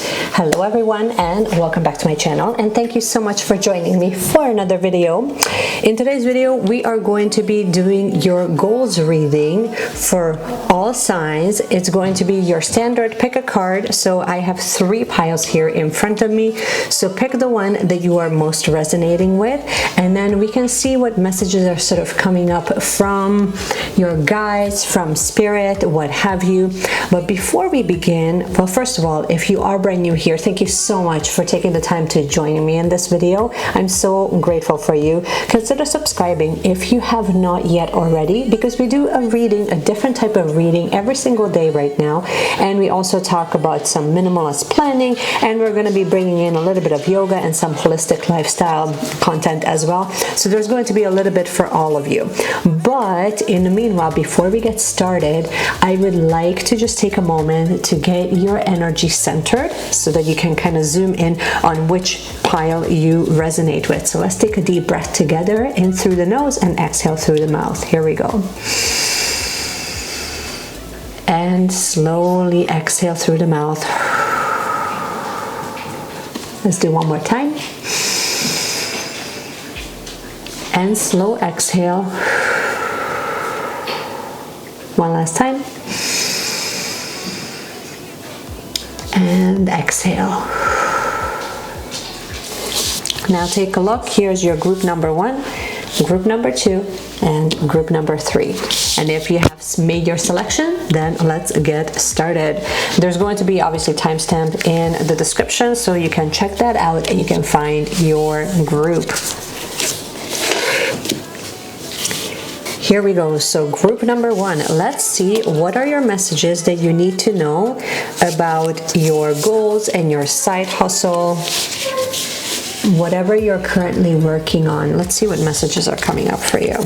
Hello everyone and welcome back to my channel, and thank you so much for joining me for another video. In today's video we are going to be doing your goals reading for all signs. It's going to be your standard pick a card. So I have 3 piles here in front of me, so pick the one that you are most resonating with, and then we can see what messages are sort of coming up from your guides, from spirit, what have you. But before we begin, well, first of all, if you are brand new here, thank you so much for taking the time to join me in this video. I'm so grateful for you. Consider subscribing if you have not yet already, because we do a reading, a different type of reading every single day right now, and we also talk about some minimalist planning, and we're going to be bringing in a little bit of yoga and some holistic lifestyle content as well. So there's going to be a little bit for all of you. But in the meanwhile, before we get started, I would like to just take a moment to get your energy centered so that you can kind of zoom in on which pile you resonate with. So let's take a deep breath together, in through the nose and exhale through the mouth. Here we go. And slowly exhale through the mouth. Let's do one more time. And slow exhale. One last time. And exhale. Now take a look. Here's your group number 1, group number 2, and group number 3. And if you have made your selection, then let's get started. There's going to be obviously timestamp in the description, so you can check that out and you can find your group. Here we go. So group number 1, let's see what are your messages that you need to know about your goals and your side hustle, whatever you're currently working on. Let's see what messages are coming up for you.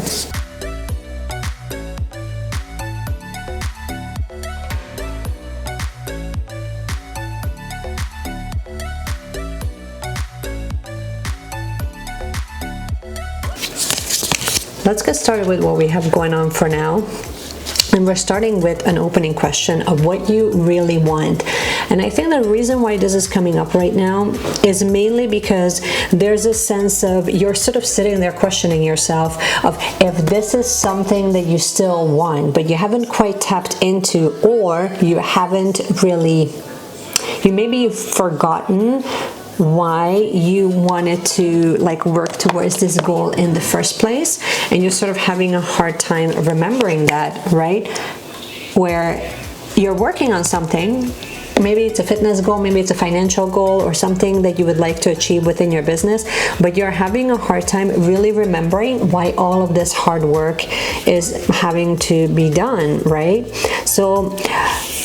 Let's get started with what we have going on for now. And we're starting with an opening question of what you really want. And I think the reason why this is coming up right now is mainly because there's a sense of you're sort of sitting there questioning yourself of if this is something that you still want, but you haven't quite tapped into, or you haven't really, maybe you've forgotten why you wanted to work towards this goal in the first place, and you're sort of having a hard time remembering that, right? Where you're working on something, maybe it's a fitness goal, maybe it's a financial goal, or something that you would like to achieve within your business, but you're having a hard time really remembering why all of this hard work is having to be done, right? So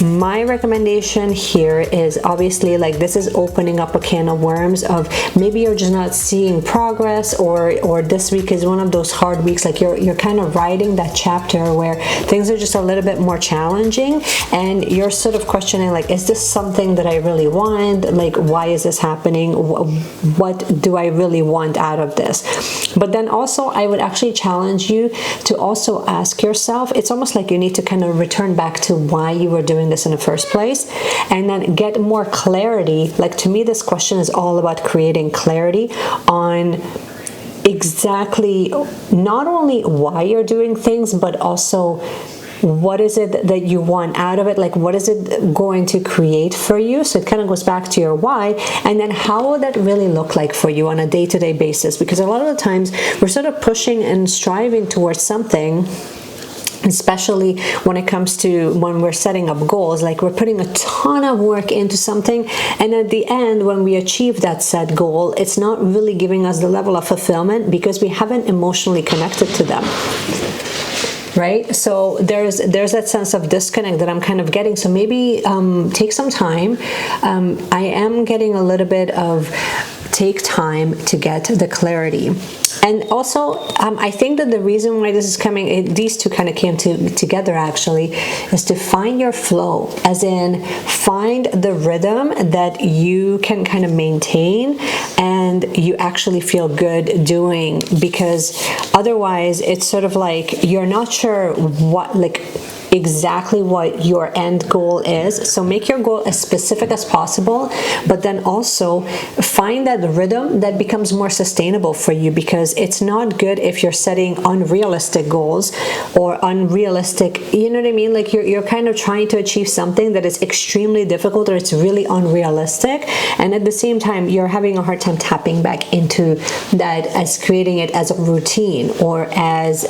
my recommendation here is obviously this is opening up a can of worms of maybe you're just not seeing progress, or this week is one of those hard weeks, you're kind of writing that chapter where things are just a little bit more challenging, and you're sort of questioning is this something that I really want? Why is this happening? What do I really want out of this? But then also I would actually challenge you to also ask yourself, it's almost like you need to kind of return back to why you were doing this in the first place, and then get more clarity. To me, this question is all about creating clarity on exactly not only why you're doing things, but also what is it that you want out of it? What is it going to create for you? So it kind of goes back to your why, and then how will that really look like for you on a day-to-day basis? Because a lot of the times we're sort of pushing and striving towards something, especially when it comes to when we're setting up goals, we're putting a ton of work into something, and at the end when we achieve that set goal, it's not really giving us the level of fulfillment because we haven't emotionally connected to them, right? So there's that sense of disconnect that I'm kind of getting. So maybe take some time. I am getting a little bit of take time to get the clarity. And also, I think that the reason why this is coming, these two kind of came together actually, is to find your flow, as in find the rhythm that you can kind of maintain and you actually feel good doing, because otherwise it's sort of you're not sure what, exactly what your end goal is. So make your goal as specific as possible, but then also find that rhythm that becomes more sustainable for you, because it's not good if you're setting unrealistic goals or unrealistic, you know what I mean? Like you're kind of trying to achieve something that is extremely difficult or it's really unrealistic, and at the same time you're having a hard time tapping back into that as creating it as a routine, or as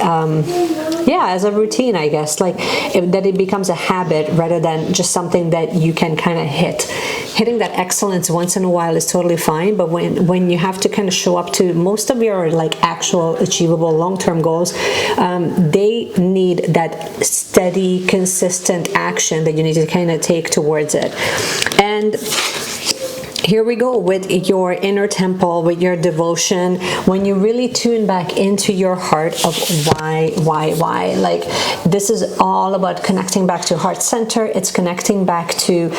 as a routine, I guess, like that it becomes a habit rather than just something that you can kind of hitting that excellence once in a while is totally fine, but when you have to kind of show up to most of your like actual achievable long-term goals, they need that steady, consistent action that you need to kind of take towards it. And here we go with your inner temple, with your devotion, when you really tune back into your heart of why. Like this is all about connecting back to heart center. It's connecting back to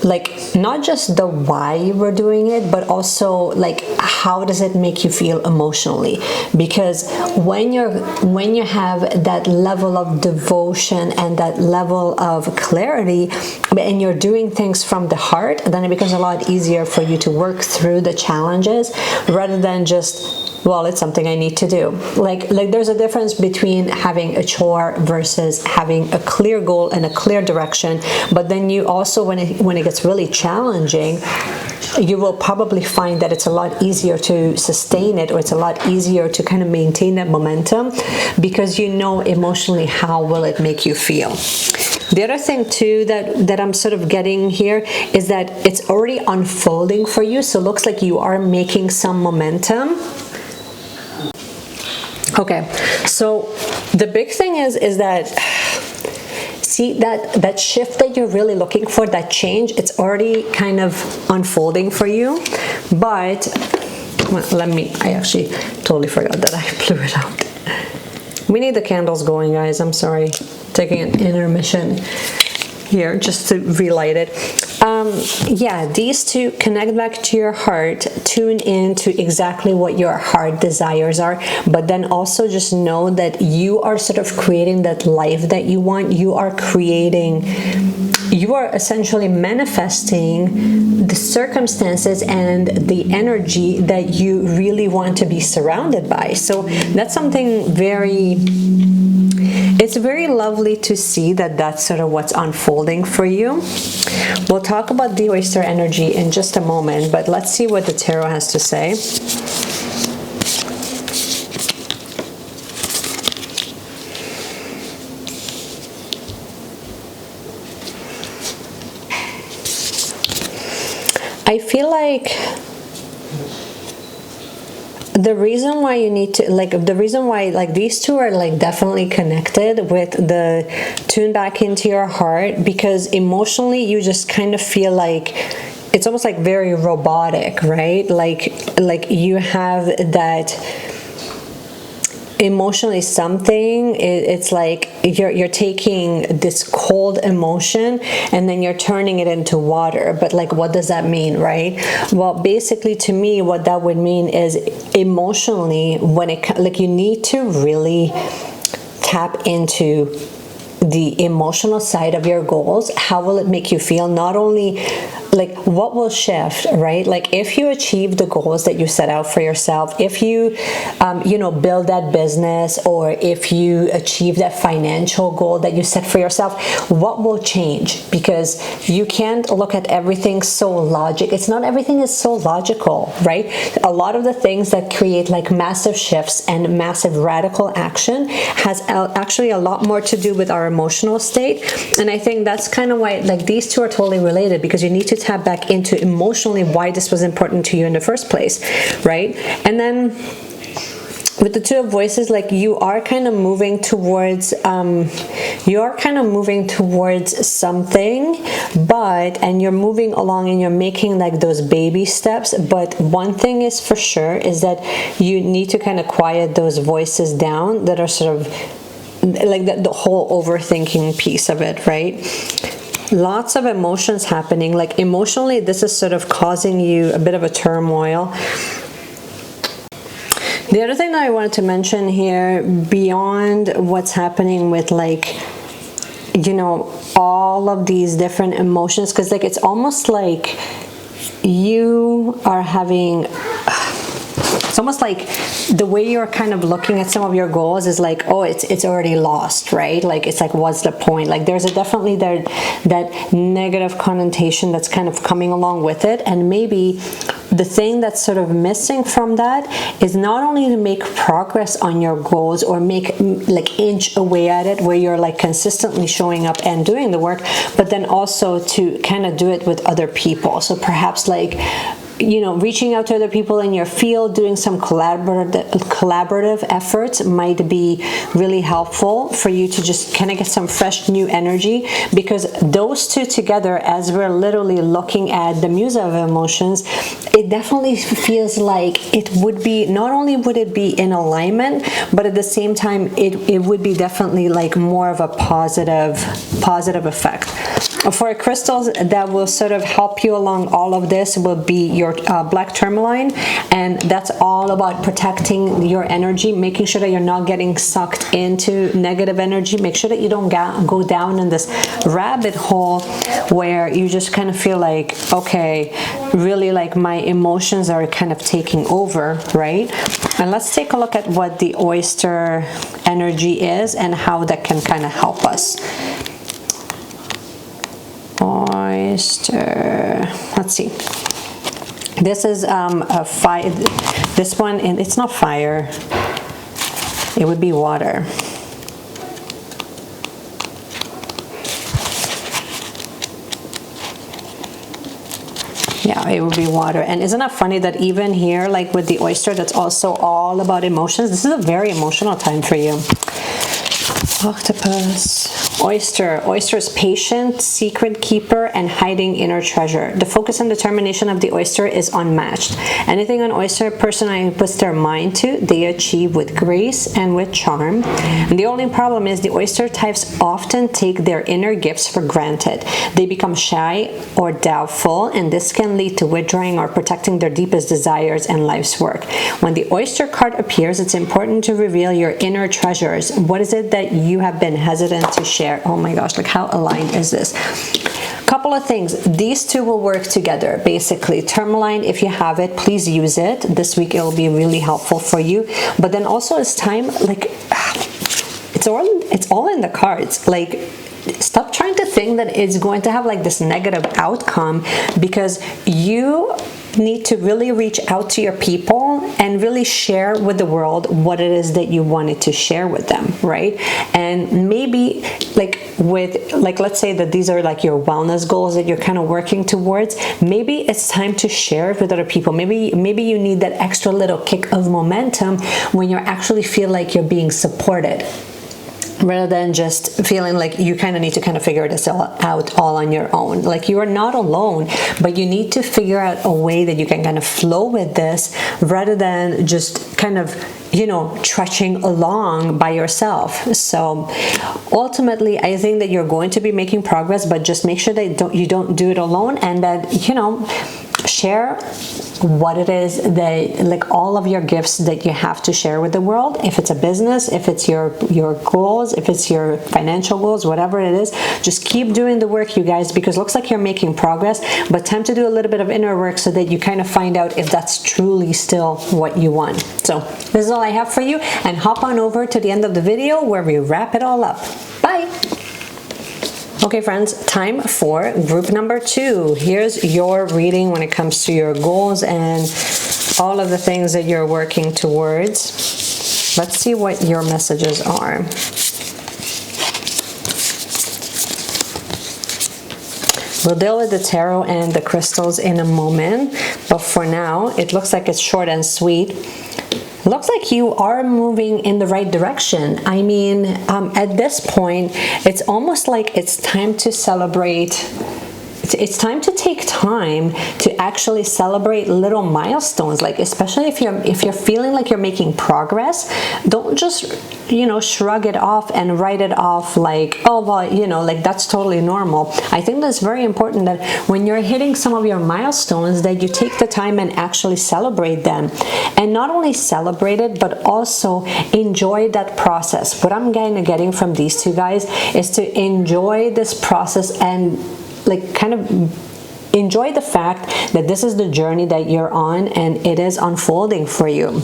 like not just the why you were doing it, but also like how does it make you feel emotionally? Because when you have that level of devotion and that level of clarity, and you're doing things from the heart, then it becomes a lot easier for you to work through the challenges rather than just, well, it's something I need to do. Like there's a difference between having a chore versus having a clear goal and a clear direction. But then you also, when it gets really challenging, you will probably find that it's a lot easier to sustain it, or it's a lot easier to kind of maintain that momentum, because you know emotionally how will it make you feel. The other thing too that I'm sort of getting here is that it's already unfolding for you, so it looks like you are making some momentum. Okay, so the big thing is that, see, that shift that you're really looking for, that change, it's already kind of unfolding for you. But well, I actually totally forgot that I blew it out. We need the candles going, guys. I'm sorry, taking an intermission here just to relight it. Yeah, these two, connect back to your heart, tune in to exactly what your heart desires are, but then also just know that you are sort of creating that life that you want. You are essentially manifesting the circumstances and the energy that you really want to be surrounded by. So that's something it's very lovely to see that that's sort of what's unfolding for you. We'll talk about the oyster energy in just a moment, but let's see what the tarot has to say. I feel like the reason why you need to, like, the reason why, like, these two are, like, definitely connected with the tune back into your heart, because emotionally you just kind of feel like it's almost like very robotic, right? Like you have that emotionally something, it's like you're taking this cold emotion and then you're turning it into water. But like, what does that mean, right? Well, basically to me what that would mean is emotionally, when it, like, you need to really tap into the emotional side of your goals. How will it make you feel? Not only like what will shift, right? Like if you achieve the goals that you set out for yourself, if you build that business, or if you achieve that financial goal that you set for yourself, what will change? Because you can't look at everything so logic. It's not everything is so logical, right? A lot of the things that create like massive shifts and massive radical action has actually a lot more to do with our emotional state. And I think that's kind of why, like, these two are totally related, because you need to tap back into emotionally why this was important to you in the first place, right? And then with the Two of Voices, like, you are kind of moving towards something, and you're moving along and you're making like those baby steps. But one thing is for sure is that you need to kind of quiet those voices down that are sort of like the whole overthinking piece of it, right? Lots of emotions happening. Like emotionally, this is sort of causing you a bit of a turmoil. The other thing that I wanted to mention here, beyond what's happening with like you know, all of these different emotions, because like it's almost like you are having, it's almost like the way you're kind of looking at some of your goals is like, oh, it's already lost, right? Like it's like, what's the point? Like there's definitely that negative connotation that's kind of coming along with it. And maybe the thing that's sort of missing from that is not only to make progress on your goals or make like inch away at it where you're like consistently showing up and doing the work, but then also to kind of do it with other people. So perhaps like, you know, reaching out to other people in your field, doing some collaborative efforts might be really helpful for you to just kind of get some fresh new energy, because those two together, as we're literally looking at the muse of emotions, it definitely feels like it would be, not only would it be in alignment, but at the same time it would be definitely like more of a positive effect. For crystals that will sort of help you along all of this will be your black tourmaline, and that's all about protecting your energy, making sure that you're not getting sucked into negative energy. Make sure that you don't go down in this rabbit hole where you just kind of feel like, okay, really like my emotions are kind of taking over, right? And let's take a look at what the oyster energy is and how that can kind of help us. Oyster, let's see, this is a fire, this one, and it's not fire, it would be water. Yeah, it would be water. And isn't that funny that even here, like with the oyster, that's also all about emotions. This is a very emotional time for you. Octopus. Oyster. Oyster is patient, secret keeper, and hiding inner treasure. The focus and determination of the oyster is unmatched. Anything an oyster person puts their mind to, they achieve with grace and with charm. And the only problem is the oyster types often take their inner gifts for granted. They become shy or doubtful, and this can lead to withdrawing or protecting their deepest desires and life's work. When the oyster card appears, it's important to reveal your inner treasures. What is it that you have been hesitant to share? Oh my gosh, like how aligned is this? Couple of things. These two will work together. Basically, tourmaline, if you have it, please use it. This week it will be really helpful for you. But then also it's time, like, it's all in the cards. Like, stop trying to think that it's going to have like this negative outcome, because you need to really reach out to your people and really share with the world what it is that you wanted to share with them, right? And maybe let's say that these are like your wellness goals that you're kind of working towards. Maybe it's time to share it with other people. Maybe you need that extra little kick of momentum when you actually feel like you're being supported, rather than just feeling like you kind of need to kind of figure this out all on your own. Like, you are not alone, but you need to figure out a way that you can kind of flow with this, rather than just kind of, you know, trudging along by yourself. So ultimately, I think that you're going to be making progress, but just make sure that you don't do it alone, and that, you know, share what it is that, like, all of your gifts that you have to share with the world. If it's a business, if it's your goals, if it's your financial goals, whatever it is, just keep doing the work, you guys, because it looks like you're making progress, but time to do a little bit of inner work so that you kind of find out if that's truly still what you want. So this is all I have for you, and hop on over to the end of the video where we wrap it all up. Bye. Okay, friends, time for group number 2. Here's your reading when it comes to your goals and all of the things that you're working towards. Let's see what your messages are. We'll deal with the tarot and the crystals in a moment, but for now, it looks like it's short and sweet. Looks like you are moving in the right direction. I mean, at this point, it's almost like it's time to celebrate it's time to take time to actually celebrate little milestones. Like, especially if you're feeling like you're making progress, don't just, you know, shrug it off and write it off like, oh, well, you know, like that's totally normal. I think that's very important that when you're hitting some of your milestones, that you take the time and actually celebrate them. And not only celebrate it, but also enjoy that process. What I'm kind of getting from these two guys is to enjoy this process and like kind of enjoy the fact that this is the journey that you're on and it is unfolding for you.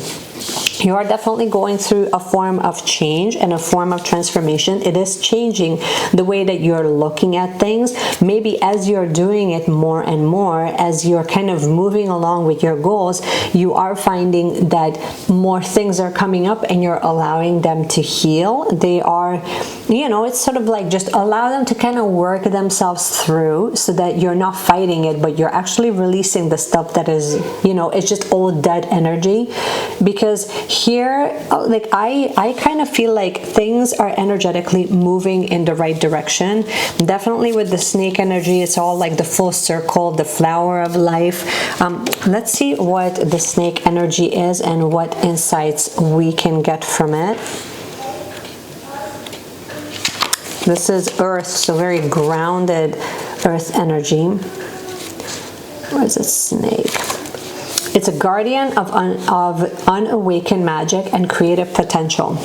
You are definitely going through a form of change and a form of transformation. It is changing the way that you're looking at things. Maybe as you're doing it more and more, as you're kind of moving along with your goals, you are finding that more things are coming up and you're allowing them to heal. They are, you know, it's sort of like just allow them to kind of work themselves through so that you're not fighting it, but you're actually releasing the stuff that is, you know, it's just old dead energy. Because here, like I kind of feel like things are energetically moving in the right direction. Definitely with the snake energy, it's all like the full circle, the flower of life. Let's see what the snake energy is and what insights we can get from it. This is earth, so very grounded earth energy. Where is it? Snake. It's a guardian of unawakened magic and creative potential.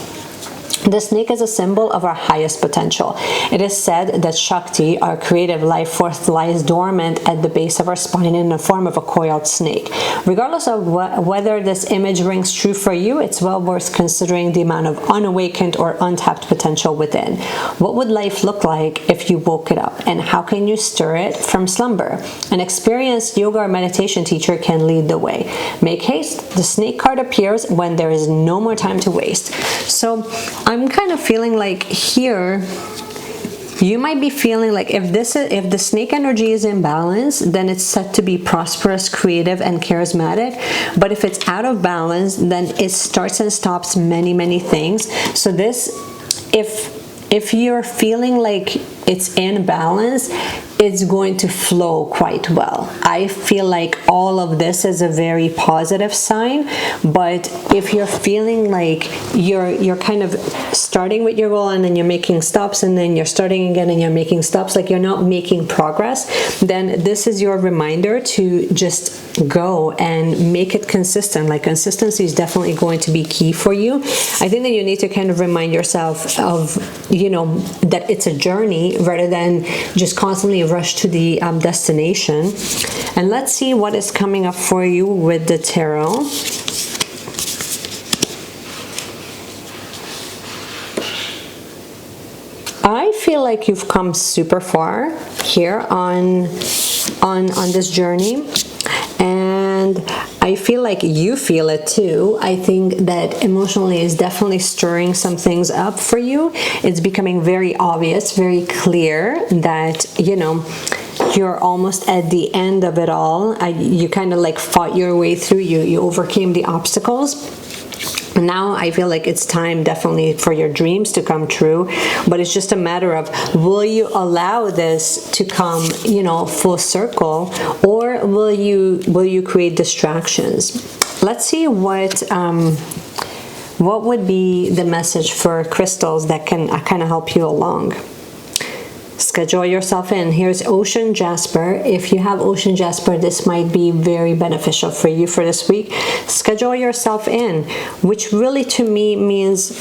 The snake is a symbol of our highest potential. It is said that Shakti, our creative life force, lies dormant at the base of our spine in the form of a coiled snake. Regardless of whether this image rings true for you, it's well worth considering the amount of unawakened or untapped potential within. What would life look like if you woke it up, and how can you stir it from slumber? An experienced yoga or meditation teacher can lead the way. Make haste. The snake card appears when there is no more time to waste. So I'm kind of feeling like here you might be feeling like if the snake energy is in balance, then it's set to be prosperous, creative, and charismatic. But if it's out of balance, then it starts and stops many things. So this, if you're feeling like it's in balance, it's going to flow quite well. I feel like all of this is a very positive sign. But if you're feeling like you're kind of starting with your goal and then you're making stops and then you're starting again and you're making stops, like you're not making progress, then this is your reminder to just go and make it consistent. Like consistency is definitely going to be key for you. I think that you need to kind of remind yourself of, you know, that it's a journey rather than just constantly rush to the destination. And let's see what is coming up for you with the tarot. I feel like you've come super far here on this journey, and I feel like you feel it too. I think that emotionally is definitely stirring some things up for you. It's becoming very obvious, very clear that, you know, you're almost at the end of it all. You kind of like fought your way through, you overcame the obstacles. Now I feel like it's time definitely for your dreams to come true, but it's just a matter of, will you allow this to come, you know, full circle, or will you create distractions? Let's see what would be the message for crystals that can kind of help you along. Schedule yourself in. Here's Ocean Jasper. If you have Ocean Jasper, this might be very beneficial for you for this week. Schedule yourself in, which really to me means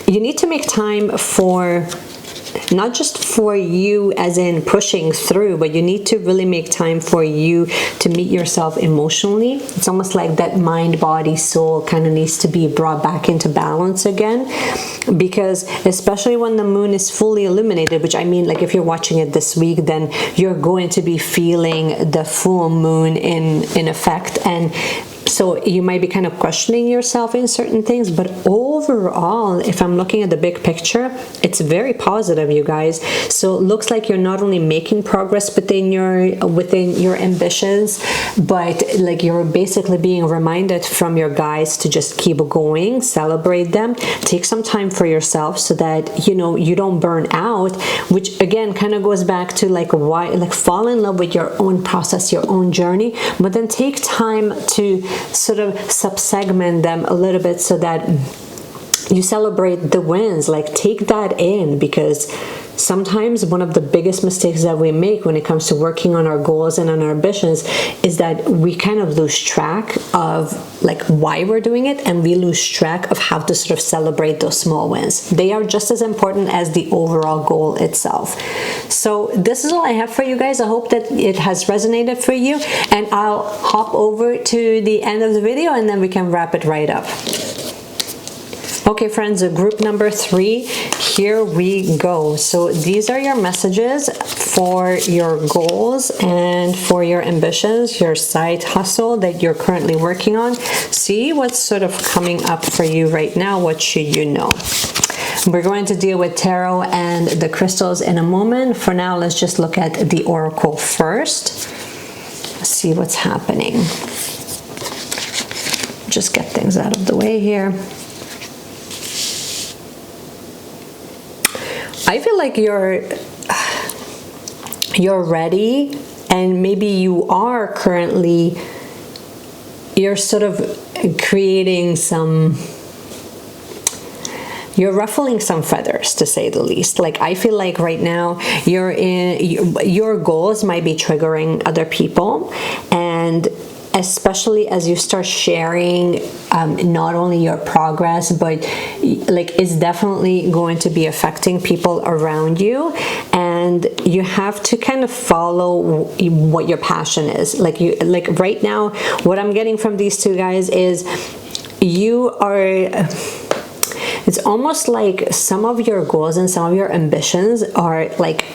you need to make time for, not just for you as in pushing through, but you need to really make time for you to meet yourself emotionally. It's almost like that mind, body, soul kind of needs to be brought back into balance again, because especially when the moon is fully illuminated, which I mean, like if you're watching it this week, then you're going to be feeling the full moon in effect. And So you might be kind of questioning yourself in certain things, but overall, if I'm looking at the big picture, it's very positive, you guys. So it looks like you're not only making progress within your ambitions, but like you're basically being reminded from your guides to just keep going, celebrate them, take some time for yourself so that you don't burn out, which again kind of goes back to like why, like fall in love with your own process, your own journey, but then take time to sort of subsegment them a little bit so that you celebrate the wins. Like take that in, because sometimes one of the biggest mistakes that we make when it comes to working on our goals and on our ambitions is that we kind of lose track of like why we're doing it, and we lose track of how to sort of celebrate those small wins. They are just as important as the overall goal itself. So this is all I have for you guys. I hope that it has resonated for you, and I'll hop over to the end of the video and then we can wrap it right up. Okay, friends, group number 3, here we go. So these are your messages for your goals and for your ambitions, your side hustle that you're currently working on. See what's sort of coming up for you right now. What should you know? We're going to deal with tarot and the crystals in a moment. For now, let's just look at the oracle first. See what's happening. Just get things out of the way here. I feel like you're ready, and maybe you are currently, you're sort of creating you're ruffling some feathers, to say the least. Like I feel like right now your goals might be triggering other people, and especially as you start sharing not only your progress, but like it's definitely going to be affecting people around you, and you have to kind of follow what your passion is. Like right now, what I'm getting from these two guys is it's almost like some of your goals and some of your ambitions are like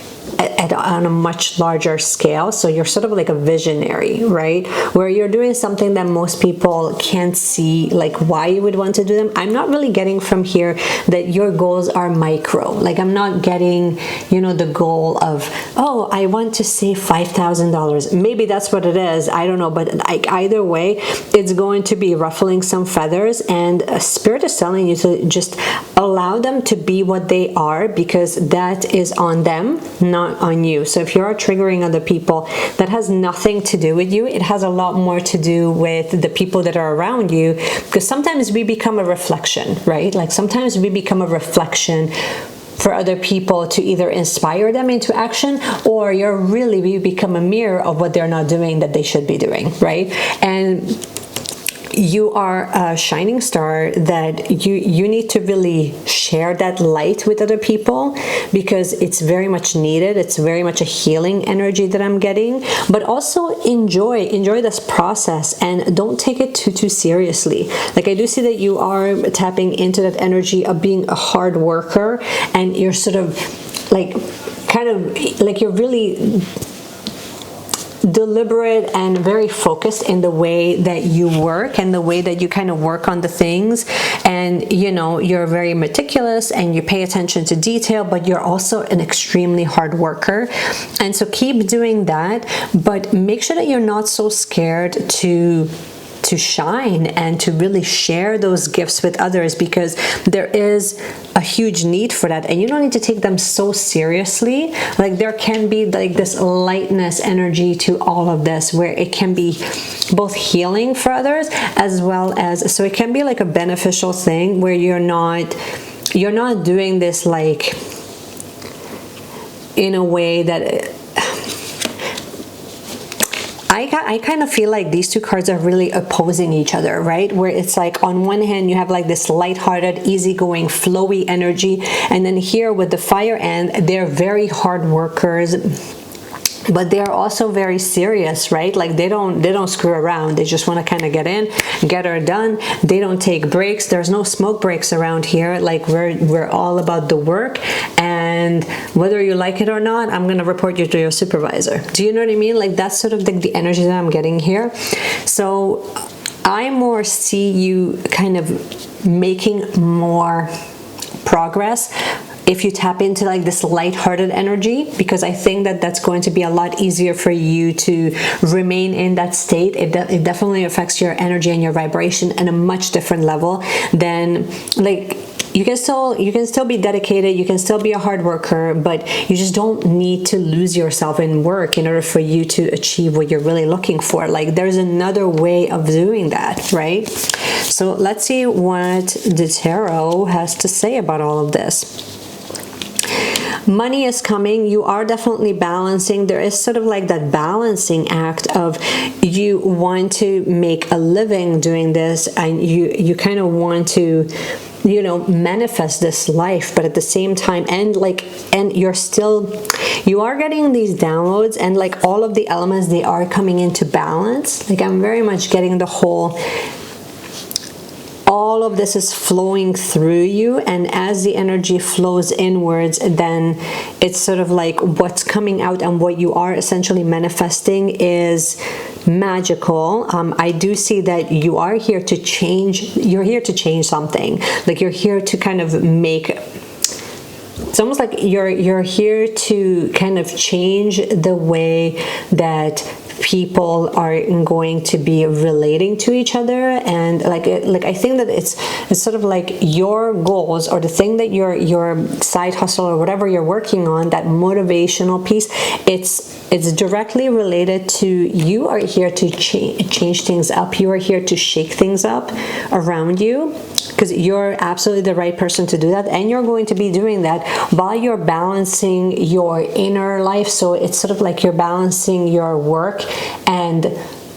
on a much larger scale. So you're sort of like a visionary, right? Where you're doing something that most people can't see, like why you would want to do them. I'm not really getting from here that your goals are micro. Like I'm not getting, the goal of, oh, I want to save $5,000. Maybe that's what it is. I don't know. But like either way, it's going to be ruffling some feathers, and Spirit is telling you to just allow them to be what they are, because that is on them, not on you. So if you're triggering other people, that has nothing to do with you. It has a lot more to do with the people that are around you, because sometimes we become a reflection, right? Like sometimes we become a reflection for other people to either inspire them into action, or we become a mirror of what they're not doing that they should be doing, right? And you are a shining star that you need to really share that light with other people, because it's very much needed. It's very much a healing energy that I'm getting. But also enjoy this process, and don't take it too seriously. Like I do see that you are tapping into that energy of being a hard worker, and you're sort of like you're really deliberate and very focused in the way that you work and the way that you kind of work on the things, and you're very meticulous and you pay attention to detail, but you're also an extremely hard worker. And so keep doing that, but make sure that you're not so scared to shine and to really share those gifts with others, because there is a huge need for that, and you don't need to take them so seriously. Like there can be like this lightness energy to all of this, where it can be both healing for others, as well as, so it can be like a beneficial thing where you're not doing this like in a way that I kind of feel like these two cards are really opposing each other, right? Where it's like on one hand you have like this lighthearted, easygoing, flowy energy, and then here with the fire end, they're very hard workers, but they are also very serious, right? Like they don't screw around. They just want to kind of get in, get her done. They don't take breaks. There's no smoke breaks around here. Like we're all about the work, and whether you like it or not, I'm going to report you to your supervisor. Do you know what I mean? Like that's sort of the energy that I'm getting here. So I more see you kind of making more progress if you tap into like this lighthearted energy, because I think that that's going to be a lot easier for you to remain in that state. It definitely affects your energy and your vibration at a much different level than like you can still be dedicated, you can still be a hard worker, but you just don't need to lose yourself in work in order for you to achieve what you're really looking for. Like there's another way of doing that, right? So let's see what the tarot has to say about all of this. Money is coming. You are definitely balancing. There is sort of like that balancing act of you want to make a living doing this, and you kind of want to, you know, manifest this life, but at the same time, and you are getting these downloads, and like all of the elements, they are coming into balance. Like I'm very much getting the whole, all of this is flowing through you, and as the energy flows inwards, then it's sort of like what's coming out and what you are essentially manifesting is magical. I do see that you are here to change. You're here to change something. Like you're here to kind of make, it's almost like you're here to kind of change the way that people are going to be relating to each other. And like I think that it's sort of like your goals, or the thing that your side hustle or whatever you're working on, that motivational piece, it's directly related to, you are here to change things up. You are here to shake things up around you, because you're absolutely the right person to do that, and you're going to be doing that while you're balancing your inner life. So it's sort of like you're balancing your work and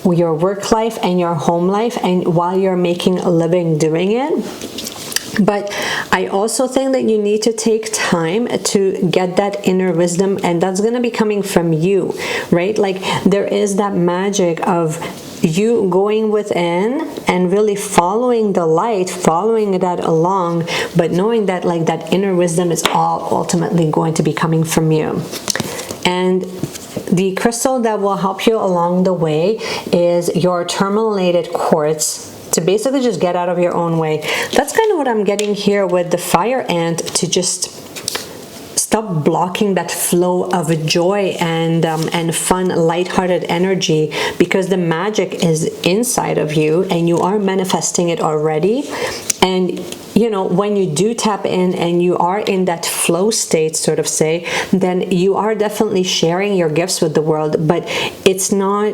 your work life and your home life, and while you're making a living doing it. But I also think that you need to take time to get that inner wisdom, and that's going to be coming from you, right? Like there is that magic of you going within and really following the light, following that along, but knowing that like that inner wisdom is all ultimately going to be coming from you. And the crystal that will help you along the way is your tourmalated quartz, to basically just get out of your own way. That's kind of what I'm getting here with the fire ant, to just stop blocking that flow of joy and fun, lighthearted energy, because the magic is inside of you and you are manifesting it already. And you know, when you do tap in and you are in that flow state, sort of say, then you are definitely sharing your gifts with the world. But it's not,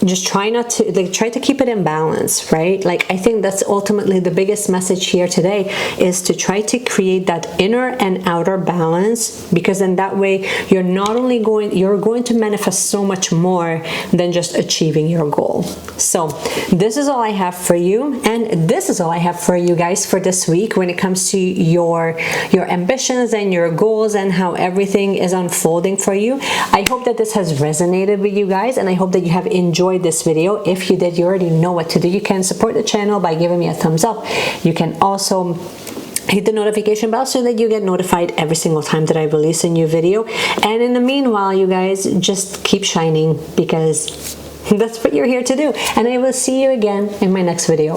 just try not to, like, try to keep it in balance, right? Like, I think that's ultimately the biggest message here today, is to try to create that inner and outer balance, because then that way you're not only you're going to manifest so much more than just achieving your goal. So this is all I have for you, and this is all I have for you guys for this week when it comes to your ambitions and your goals and how everything is unfolding for you. I hope that this has resonated with you guys, and I hope that you have enjoyed this video. If you did, you already know what to do. You can support the channel by giving me a thumbs up. You can also hit the notification bell so that you get notified every single time that I release a new video. And in the meanwhile, you guys, just keep shining, because that's what you're here to do. And I will see you again in my next video.